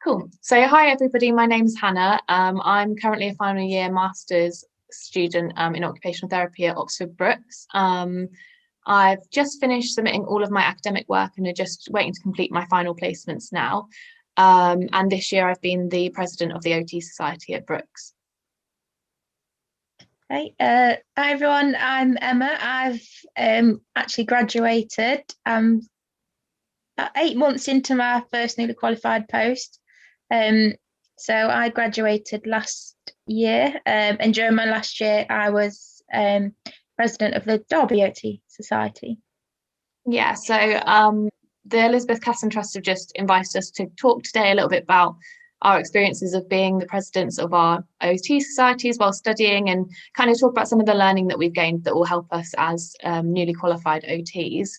Cool. So, hi everybody. My name's Hannah. I'm currently a final year master's student in occupational therapy at Oxford Brookes. I've just finished submitting all of my academic work and are just waiting to complete my final placements now. And this year I've been the president of the OT Society at Brookes. Hey, hi everyone, I'm Emma. I've actually graduated. I'm about 8 months into my first newly qualified post. So I graduated last year, and during my last year, I was president of the Derby OT Society. Yeah, so the Elizabeth Casson Trust have just invited us to talk today a little bit about our experiences of being the presidents of our OT societies while studying, and kind of talk about some of the learning that we've gained that will help us as newly qualified OTs.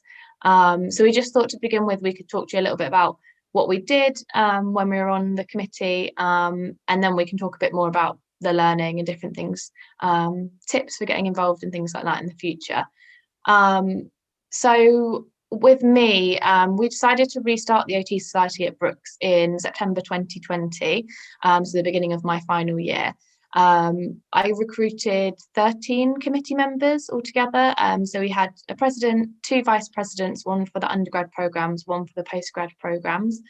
So we just thought to begin with, we could talk to you a little bit about what we did when we were on the committee, and then we can talk a bit more about the learning and different things, tips for getting involved and things like that in the future. So with me, we decided to restart the OT Society at Brookes in September 2020, so the beginning of my final year. I recruited 13 committee members altogether. So we had a president, two vice presidents, one for the undergrad programmes, one for the postgrad programmes,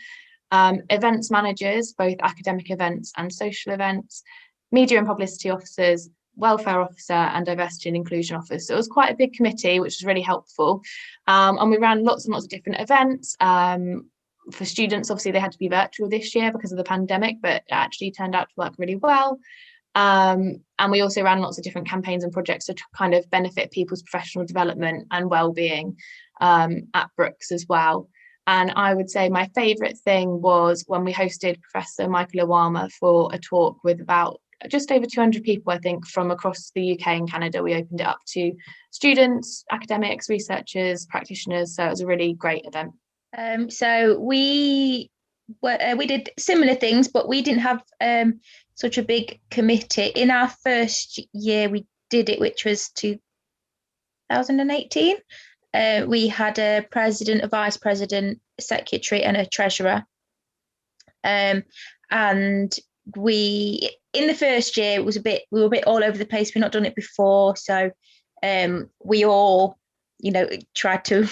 events managers, both academic events and social events, media and publicity officers, welfare officer and diversity and inclusion officer. So it was quite a big committee, which was really helpful. And we ran lots and lots of different events. For students, obviously they had to be virtual this year because of the pandemic, but it actually turned out to work really well. And we also ran lots of different campaigns and projects to kind of benefit people's professional development and well-being at Brookes as well. And I would say my favourite thing was when we hosted Professor Michael Iwama for a talk with about just over 200 people, I think, from across the UK and Canada. We opened it up to students, academics, researchers, practitioners. So it was a really great event. So we did similar things, but we didn't have such a big committee. In our first year, we did it, which was 2018. We had a president, a vice president, a secretary, and a treasurer. And we, in the first year, we were a bit all over the place. We've not done it before, so we all, tried to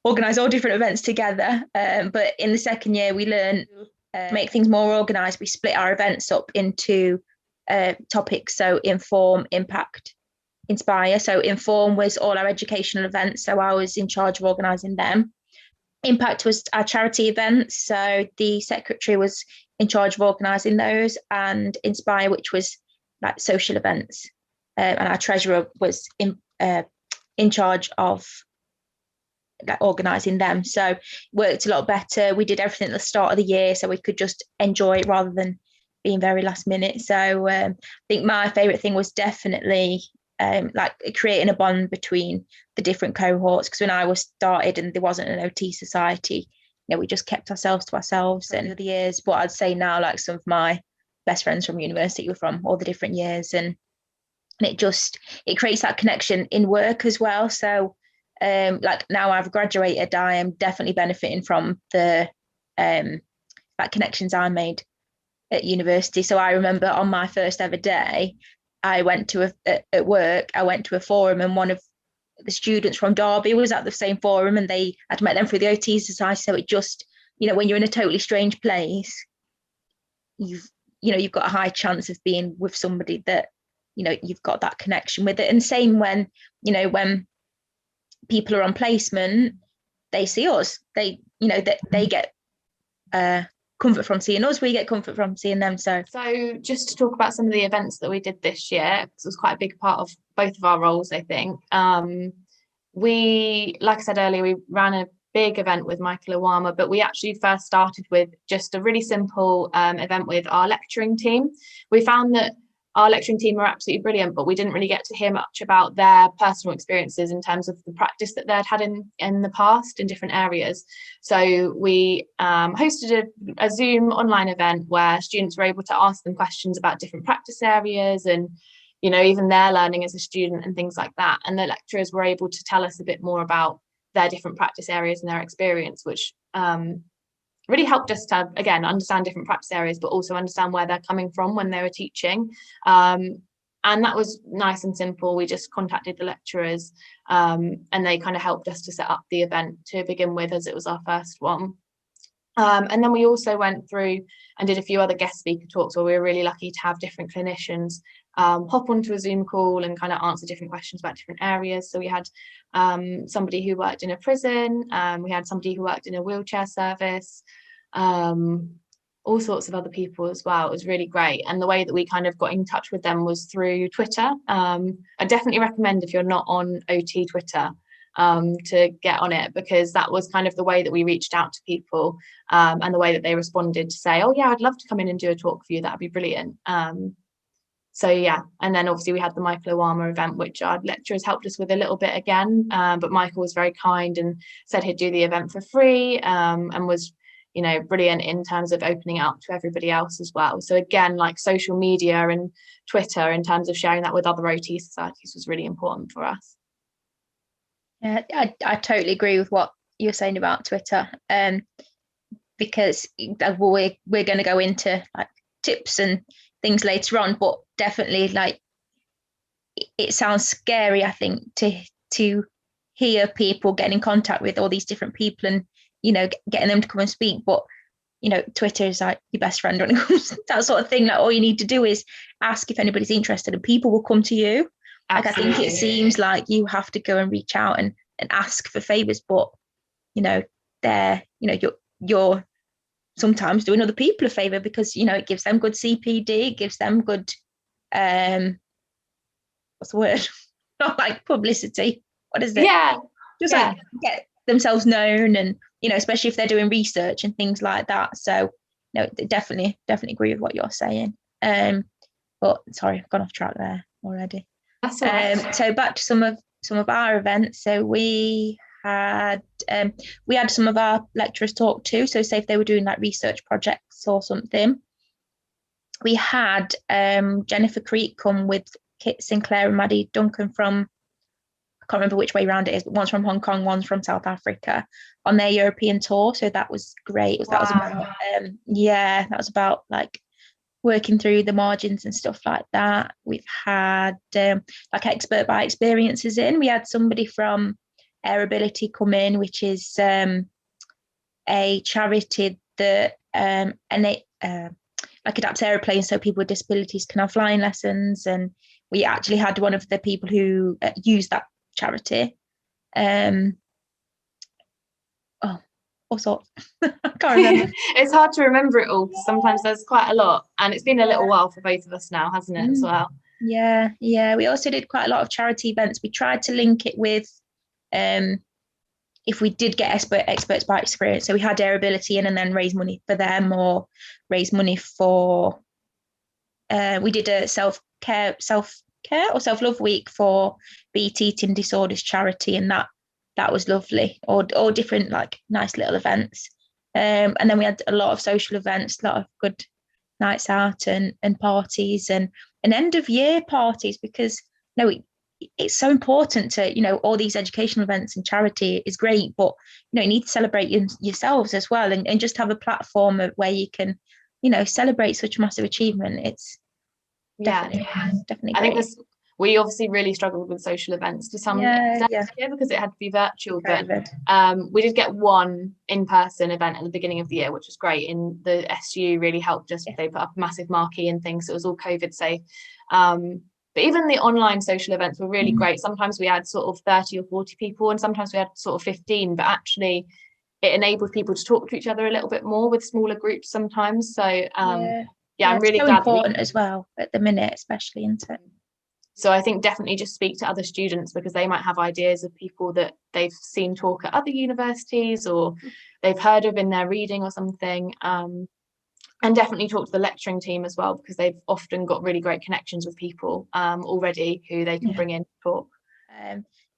organise all different events together. But in the second year, we learned to make things more organised. We split our events up into topics. So inform, impact, inspire. So inform was all our educational events. So I was in charge of organising them. Impact was our charity events. So the secretary was in charge of organising those, and inspire, which was like social events. And our treasurer was in charge of organising them. So worked a lot better. We did everything at the start of the year so we could just enjoy it rather than being very last minute. So I think my favourite thing was definitely like creating a bond between the different cohorts, because when I was started and there wasn't an OT society, we just kept ourselves to ourselves. And over the years, what I'd say now, like some of my best friends from university were from all the different years, and it creates that connection in work as well. So like now I've graduated, I am definitely benefiting from the like connections I made at university. So I remember on my first ever day, I went to at work, I went to a forum, and one of the students from Derby was at the same forum, and I'd met them through the OT Society. So it just, when you're in a totally strange place, you've got a high chance of being with somebody that, you've got that connection with it. And same when, when people are on placement, they see us, they get comfort from seeing us, we get comfort from seeing them. So just to talk about some of the events that we did this year, because it was quite a big part of both of our roles, I think. We, like I said earlier, we ran a big event with Michael Iwama, but we actually first started with just a really simple event with our lecturing team. We found that our lecturing team were absolutely brilliant, but we didn't really get to hear much about their personal experiences in terms of the practice that they'd had in the past in different areas. So we hosted a Zoom online event where students were able to ask them questions about different practice areas and, even their learning as a student and things like that. And the lecturers were able to tell us a bit more about their different practice areas and their experience, which really helped us to, again, understand different practice areas, but also understand where they're coming from when they were teaching. And that was nice and simple. We just contacted the lecturers, and they kind of helped us to set up the event to begin with, as it was our first one. And then we also went through and did a few other guest speaker talks where we were really lucky to have different clinicians hop onto a Zoom call and kind of answer different questions about different areas. So we had somebody who worked in a prison, we had somebody who worked in a wheelchair service, all sorts of other people as well. It was really great. And the way that we kind of got in touch with them was through Twitter. I definitely recommend, if you're not on OT Twitter, to get on it, because that was kind of the way that we reached out to people, and the way that they responded to say, oh yeah, I'd love to come in and do a talk for you, that'd be brilliant. So yeah, and then obviously we had the Michael Owama event, which our lecturers helped us with a little bit again, but Michael was very kind and said he'd do the event for free, and was, you know, brilliant in terms of opening it up to everybody else as well. So again, like social media and Twitter in terms of sharing that with other OT societies was really important for us. Yeah, I totally agree with what you're saying about Twitter, because we're going to go into like tips and things later on, but definitely, like, it sounds scary, I think, to hear people getting in contact with all these different people and, you know, getting them to come and speak. But, you know, Twitter is like your best friend when it comes to that sort of thing. Like, all you need to do is ask if anybody's interested and people will come to you. Absolutely. Like, I think it seems like you have to go and reach out and ask for favors, but, you know, you're sometimes doing other people a favor, because, you know, it gives them good CPD, it gives them good what's the word? Not like publicity. What is it? Yeah. Just like get themselves known, and, you know, especially if they're doing research and things like that. So no, definitely agree with what you're saying. But sorry, I've gone off track there already. That's all right. So back to some of our events. So we had some of our lecturers talk too. So say if they were doing like research projects or something, we had Jennifer Creek come with Kit Sinclair and Maddie Duncan from, I can't remember which way around it is, but one's from Hong Kong, one's from South Africa, on their European tour. So that was great. That was about like working through the margins and stuff like that. We've had like expert by experiences in. We had somebody from Airability come in, which is a charity that like adapts aeroplanes so people with disabilities can have flying lessons. And we actually had one of the people who use that charity. All sorts. I can't remember. It's hard to remember it all because sometimes there's quite a lot, and it's been a little while for both of us now, hasn't it, as well? Yeah. We also did quite a lot of charity events. We tried to link it with if we did get experts by experience. So we had Airability in and then raise money for them, or raise money for we did a self-care or self-love week for Beat Eating Disorders charity, and that was lovely. Or different like nice little events. And then we had a lot of social events, a lot of good nights out and parties and end of year parties, because it's so important to, you know, all these educational events and charity is great, but, you know, you need to celebrate yourselves as well, and just have a platform where you can, you know, celebrate such massive achievement. It's definitely great. I think we obviously really struggled with social events to some extent because it had to be virtual. COVID. But we did get one in-person event at the beginning of the year, which was great. And the SU really helped us. They put up a massive marquee and things, so it was all COVID safe. But even the online social events were really great. Sometimes we had sort of 30 or 40 people, and sometimes we had sort of 15, but actually it enabled people to talk to each other a little bit more with smaller groups sometimes. So I'm really so glad. Important as well at the minute, especially, isn't it? So I think definitely just speak to other students, because they might have ideas of people that they've seen talk at other universities or they've heard of in their reading or something. And definitely talk to the lecturing team as well, because they've often got really great connections with people already who they can bring in to talk.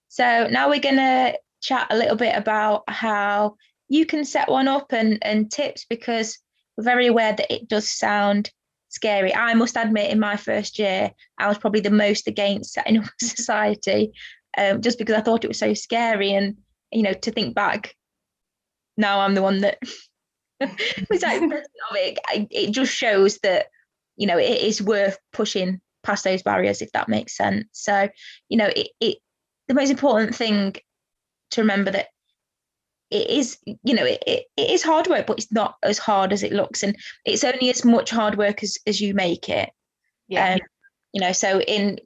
So now we're going to chat a little bit about how you can set one up and tips, because we're very aware that it does sound scary. I must admit, in my first year, I was probably the most against setting up a society, just because I thought it was so scary. And, you know, to think back, now I'm the one that Besides of it, it just shows that, you know, it is worth pushing past those barriers, if that makes sense. So, you know, the most important thing to remember that it is, you know, it is hard work, but it's not as hard as it looks, and it's only as much hard work as you make it. Yeah. You know, so in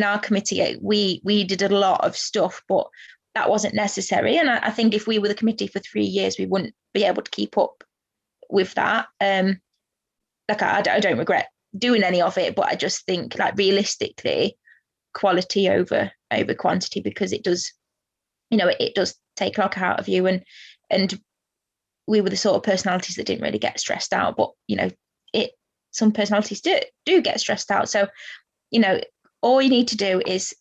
our committee, we did a lot of stuff, but that wasn't necessary. And I think if we were the committee for 3 years, we wouldn't be able to keep up with that. Like I don't regret doing any of it, but I just think, like, realistically, quality over quantity, because it does, you know, it does take a lot out of you. And we were the sort of personalities that didn't really get stressed out, but, you know, some personalities do get stressed out. So, you know, all you need to do is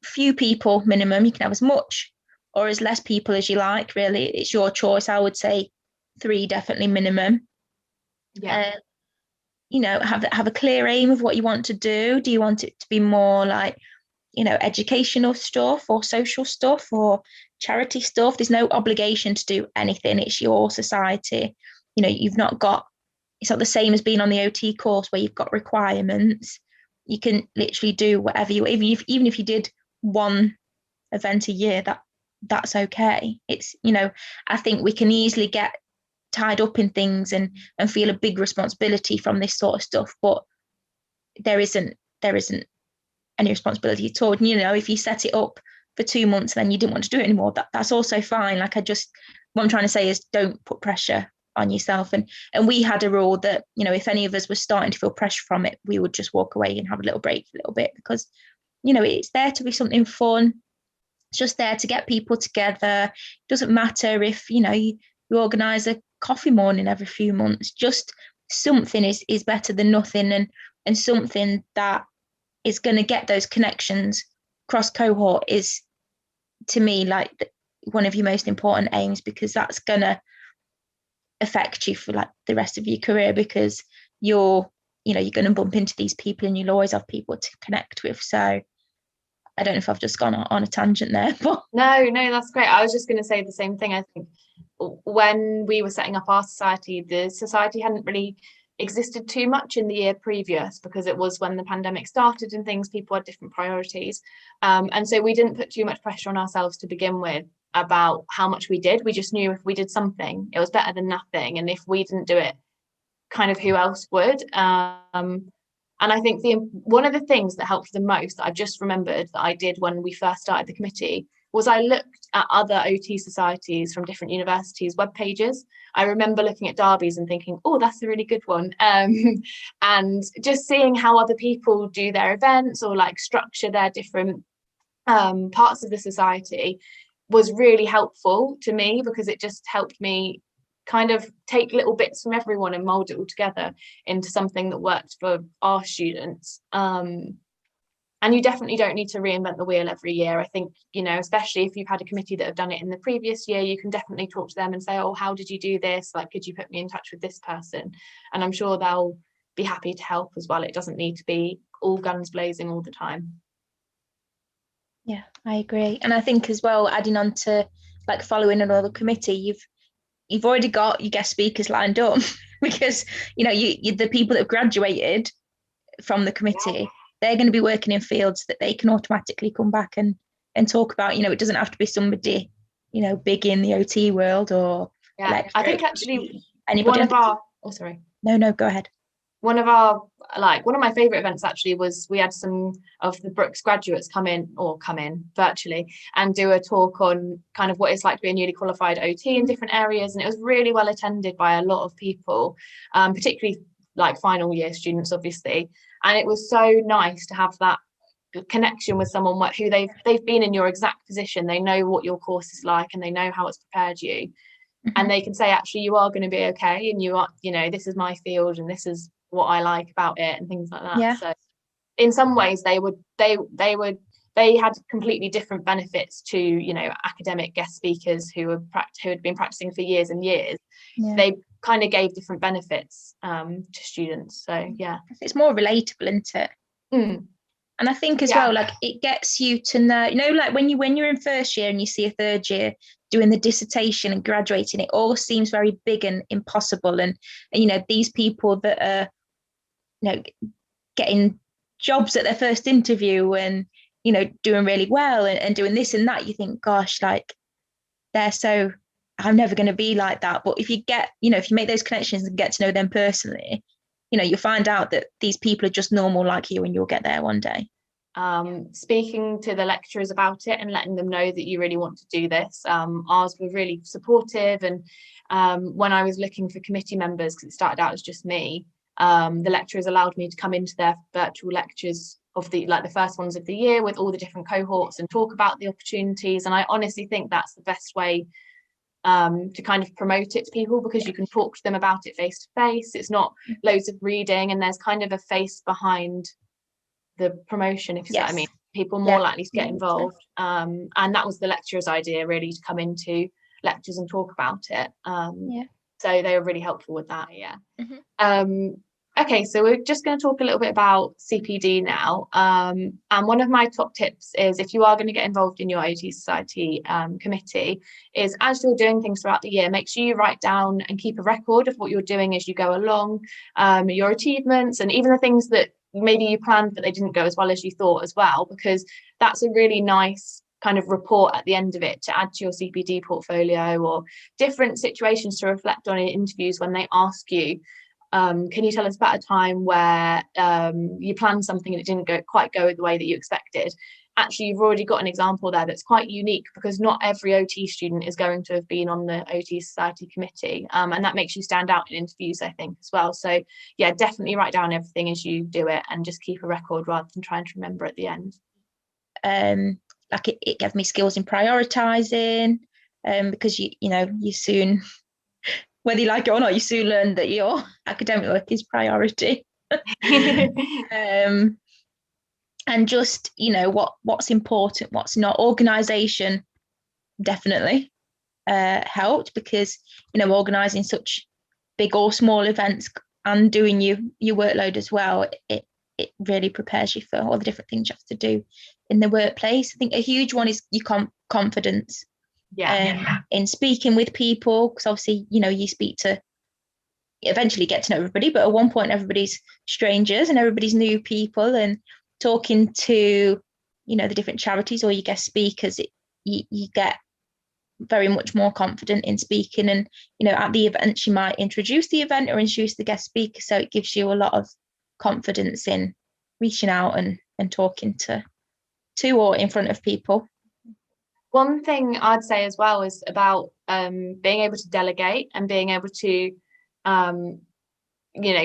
few people minimum. You can have as much or as less people as you like, really. It's your choice. I would say 3 definitely minimum. Yeah. You know, have a clear aim of what you want to do. Do you want it to be more like, you know, educational stuff or social stuff or charity stuff? There's no obligation to do anything. It's your society. You know, it's not the same as being on the OT course where you've got requirements. You can literally do whatever even if you did 1 event a year, that's okay. It's, you know, I think we can easily get tied up in things and feel a big responsibility from this sort of stuff, but there isn't any responsibility at all. And, you know, if you set it up for 2 months and then you didn't want to do it anymore, that's also fine. Like, what I'm trying to say is, don't put pressure on yourself. And we had a rule that, you know, if any of us were starting to feel pressure from it, we would just walk away and have a little break for a little bit, because, you know, it's there to be something fun. It's just there to get people together. It doesn't matter if, you know, you organise a coffee morning every few months. Just something is better than nothing, and something that is going to get those connections cross cohort is, to me, like one of your most important aims, because that's going to affect you for like the rest of your career, because you're going to bump into these people and you'll always have people to connect with. So I don't know if I've just gone on a tangent there, but No, that's great. I was just going to say the same thing. I think when we were setting up our society, the society hadn't really existed too much in the year previous, because it was when the pandemic started and things, people had different priorities. And so we didn't put too much pressure on ourselves to begin with about how much we did. We just knew if we did something, it was better than nothing. And if we didn't do it, kind of who else would? And I think one of the things that helped the most, that I've just remembered that I did when we first started the committee, was I looked at other OT societies from different universities' web pages. I remember looking at Derby's and thinking, oh, that's a really good one. And just seeing how other people do their events or like structure their different parts of the society was really helpful to me, because it just helped me kind of take little bits from everyone and mold it all together into something that worked for our students. And you definitely don't need to reinvent the wheel every year. I think, you know, especially if you've had a committee that have done it in the previous year, you can definitely talk to them and say, oh, how did you do this? Like, could you put me in touch with this person? And I'm sure they'll be happy to help as well. It doesn't need to be all guns blazing all the time. Yeah, I agree. And I think as well, adding on to like following another committee, you've already got your guest speakers lined up because, you know, you the people that have graduated from the committee, they're going to be working in fields that they can automatically come back and talk about. You know, it doesn't have to be somebody, you know, big in the OT world or I think actually anybody. No, go ahead. One of my favorite events actually was, we had some of the Brooks graduates come in virtually and do a talk on kind of what it's like to be a newly qualified OT in different areas, and it was really well attended by a lot of people, particularly like final year students, obviously. And it was so nice to have that connection with someone who they've been in your exact position. They know what your course is like and they know how it's prepared you. And they can say, actually, you are going to be okay, and you are, you know, this is my field and this is what I like about it, and things like that. Yeah. So in some ways they had completely different benefits to, you know, academic guest speakers who had been practicing for years and years. Yeah. They kind of gave different benefits to students. So yeah, it's more relatable, isn't it? And I think as well, like it gets you to know, like when you're in first year and you see a third year doing the dissertation and graduating, it all seems very big and impossible. And these people that are, getting jobs at their first interview and, doing really well and doing this and that, you think, gosh, like I'm never going to be like that. But if you if you make those connections and get to know them personally, you'll find out that these people are just normal like you and you'll get there one day. Speaking to the lecturers about it and letting them know that you really want to do this. Ours were really supportive, and when I was looking for committee members, because it started out as just me, the lecturers allowed me to come into their virtual lectures of the first ones of the year with all the different cohorts and talk about the opportunities. And I honestly think that's the best way to kind of promote it to people, because you can talk to them about it face to face. It's not loads of reading, and there's kind of a face behind the promotion, if you see what I mean. People more likely to get involved. And that was the lecturer's idea, really, to come into lectures and talk about it. So they were really helpful with that. Okay, so we're just going to talk a little bit about CPD now. And one of my top tips is, if you are going to get involved in your OT Society committee, is as you're doing things throughout the year, make sure you write down and keep a record of what you're doing as you go along, your achievements, and even the things that maybe you planned but they didn't go as well as you thought as well, because that's a really nice kind of report at the end of it to add to your CPD portfolio, or different situations to reflect on in interviews when they ask you, can you tell us about a time where you planned something and it didn't quite go the way that you expected? Actually, you've already got an example there that's quite unique, because not every OT student is going to have been on the OT Society committee, and that makes you stand out in interviews, I think, as well. So yeah, definitely write down everything as you do it and just keep a record rather than trying to remember at the end. Like it gave me skills in prioritizing, because you soon, whether you like it or not, you soon learn that your academic work is priority. And just what's important, what's not. Organization definitely helped, because organizing such big or small events and doing your workload as well, it really prepares you for all the different things you have to do in the workplace. I think a huge one is your confidence in speaking with people, because obviously you speak to, eventually get to know everybody, but at one point everybody's strangers and everybody's new people, and talking to the different charities or your guest speakers, you get very much more confident in speaking. And at the events you might introduce the event or introduce the guest speaker, so it gives you a lot of confidence in reaching out and talking to or in front of people. One thing I'd say as well is about being able to delegate and being able to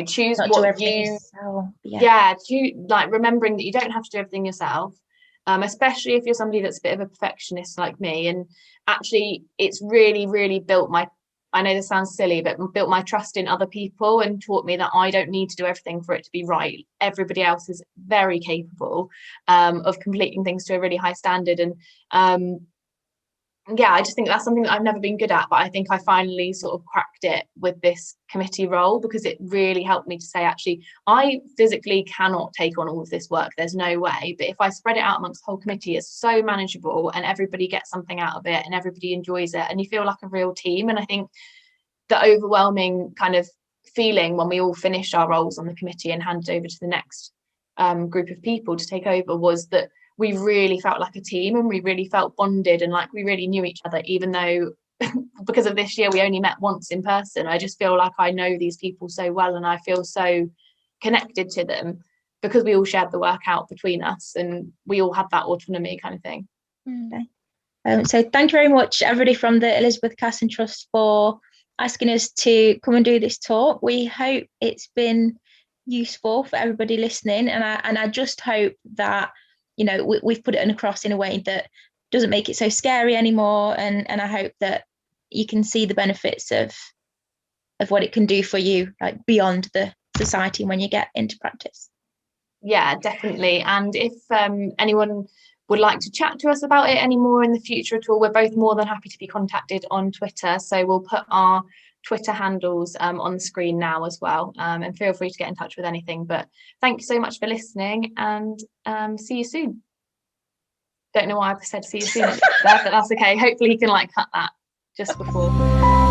choose Not what you remembering that you don't have to do everything yourself, especially if you're somebody that's a bit of a perfectionist like me. And actually it's really, really built I know this sounds silly, but built my trust in other people and taught me that I don't need to do everything for it to be right. Everybody else is very capable of completing things to a really high standard. And I just think that's something that I've never been good at, but I think I finally sort of cracked it with this committee role, because it really helped me to say, actually, I physically cannot take on all of this work. There's no way. But if I spread it out amongst the whole committee, it's so manageable and everybody gets something out of it and everybody enjoys it and you feel like a real team. And I think the overwhelming kind of feeling when we all finished our roles on the committee and handed over to the next group of people to take over was that we really felt like a team, and we really felt bonded and like we really knew each other, even though because of this year we only met once in person. I just feel like I know these people so well and I feel so connected to them because we all shared the work out between us and we all had that autonomy kind of thing. Okay. So thank you very much, everybody from the Elizabeth Casson Trust, for asking us to come and do this talk. We hope it's been useful for everybody listening, and I just hope that we've put it across in a way that doesn't make it so scary anymore, and I hope that you can see the benefits of what it can do for you, like beyond the society when you get into practice. Yeah, definitely. And if anyone would like to chat to us about it anymore in the future at all, we're both more than happy to be contacted on Twitter. So we'll put our Twitter handles on the screen now as well, and feel free to get in touch with anything. But thank you so much for listening, and see you soon. Don't know why I've said see you soon there, but that's okay. Hopefully you can like cut that just before.